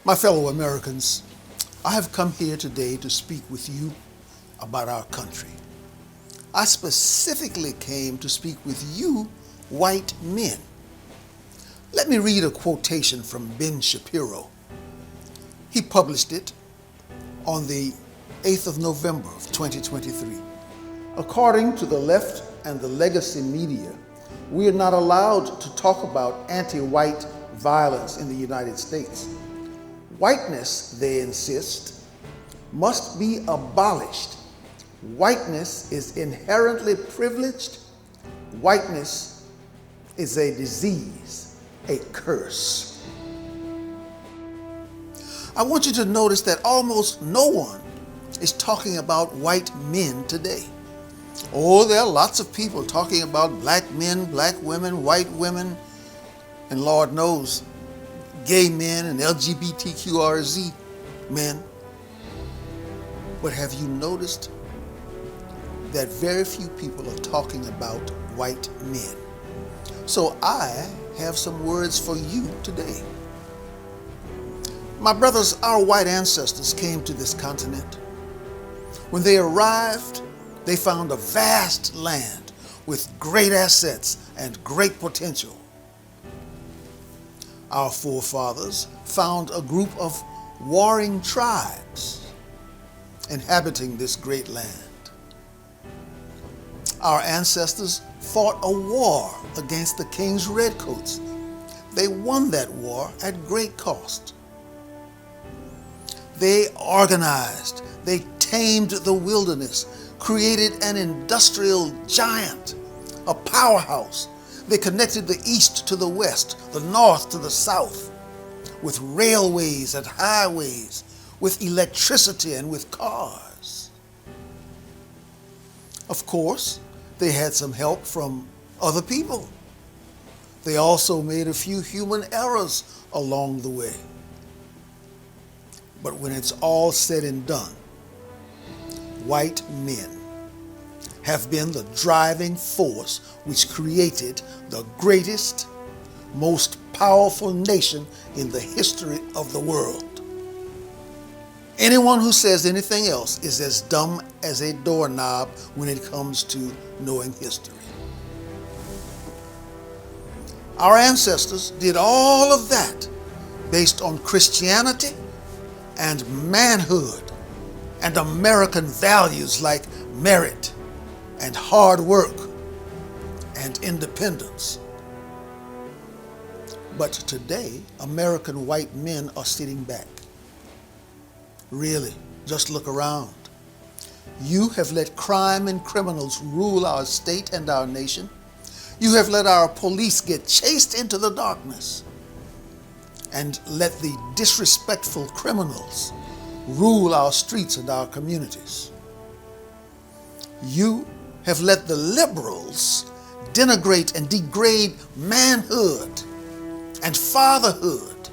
My fellow Americans, I have come here today to speak with you about our country. I specifically came to speak with you, white men. Let me read a quotation from Ben Shapiro. He published it on the 8th of November of 2023. According to the left and the legacy media, we are not allowed to talk about anti-white violence in the United States. Whiteness, they insist, must be abolished. Whiteness is inherently privileged. Whiteness is a disease, a curse. I want you to notice that almost no one is talking about white men today. Oh, there are lots of people talking about black men, black women, white women, and Lord knows, gay men and LGBTQRZ men. But have you noticed that very few people are talking about white men? So I have some words for you today. My brothers, our white ancestors came to this continent. When they arrived, they found a vast land with great assets and great potential. Our forefathers found a group of warring tribes inhabiting this great land. Our ancestors fought a war against the king's redcoats. They won that war at great cost. They organized, they tamed the wilderness, created an industrial giant, a powerhouse. They connected the east to the west, the north to the south, with railways and highways, with electricity and with cars. Of course, they had some help from other people. They also made a few human errors along the way. But when it's all said and done, white men have been the driving force which created the greatest, most powerful nation in the history of the world. Anyone who says anything else is as dumb as a doorknob when it comes to knowing history. Our ancestors did all of that based on Christianity and manhood and American values like merit and hard work and independence. But today, American white men are sitting back. Really, just look around. You have let crime and criminals rule our state and our nation. You have let our police get chased into the darkness and let the disrespectful criminals rule our streets and our communities. You have let the liberals denigrate and degrade manhood and fatherhood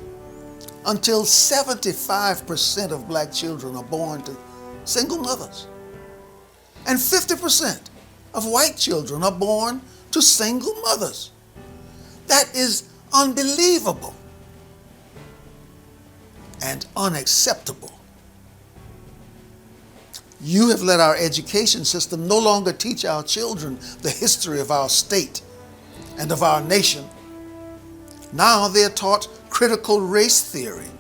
until 75% of black children are born to single mothers, and 50% of white children are born to single mothers. That is unbelievable and unacceptable. You have let our education system no longer teach our children the history of our state and of our nation. Now they're taught critical race theory,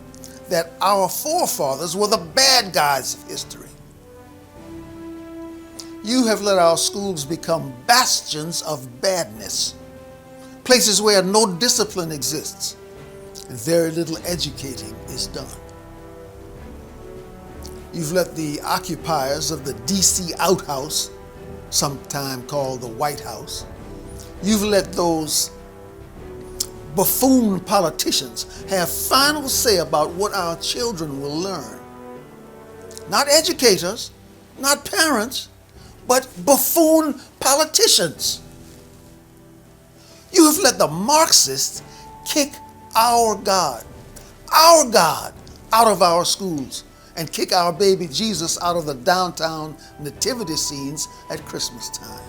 that our forefathers were the bad guys of history. You have let our schools become bastions of badness, places where no discipline exists and very little educating is done. You've let the occupiers of the DC outhouse, sometime called the White House, you've let those buffoon politicians have final say about what our children will learn. Not educators, not parents, but buffoon politicians. You have let the Marxists kick our God, out of our schools and kick our baby Jesus out of the downtown nativity scenes at Christmas time.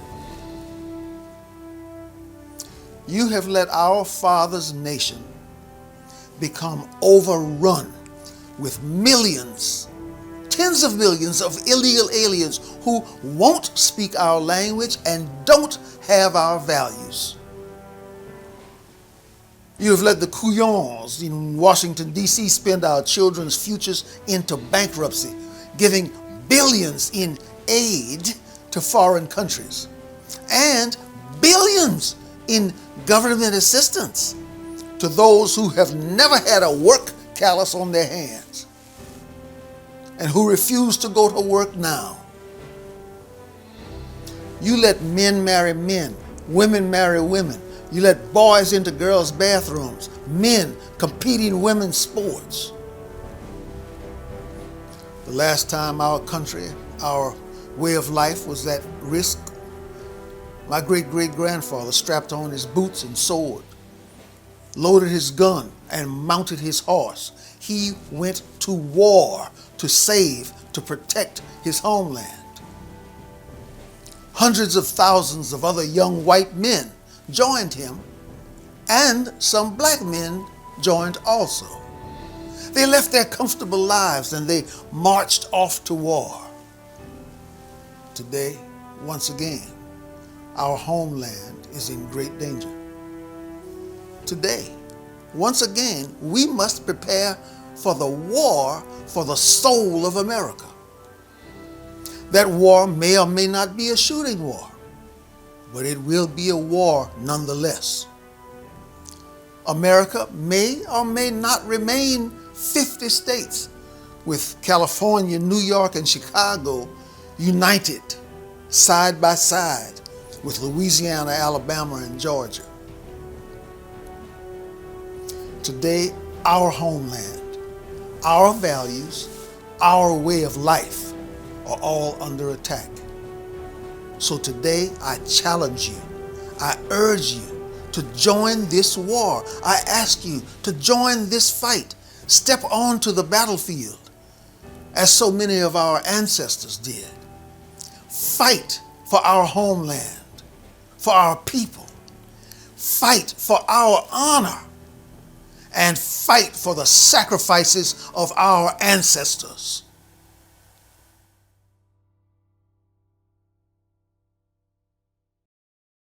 You have let our father's nation become overrun with millions, tens of millions of illegal aliens who won't speak our language and don't have our values. You have let the couillons in Washington, D.C. spend our children's futures into bankruptcy, giving billions in aid to foreign countries and billions in government assistance to those who have never had a work callus on their hands and who refuse to go to work now. You let men marry men, women marry women. You let boys into girls' bathrooms, men competing in women's sports. The last time our country, our way of life was at risk, my great-great-grandfather strapped on his boots and sword, loaded his gun, and mounted his horse. He went to war to save, to protect his homeland. Hundreds of thousands of other young white men joined him, and some black men joined also. They left their comfortable lives and they marched off to war. Today, once again, our homeland is in great danger. Today, once again, we must prepare for the war for the soul of America. That war may or may not be a shooting war, but it will be a war nonetheless. America may or may not remain 50 states, with California, New York, and Chicago united side by side with Louisiana, Alabama, and Georgia. Today, our homeland, our values, our way of life are all under attack. So today, I challenge you, I urge you to join this war. I ask you to join this fight. Step onto the battlefield, as so many of our ancestors did. Fight for our homeland, for our people. Fight for our honor, and fight for the sacrifices of our ancestors.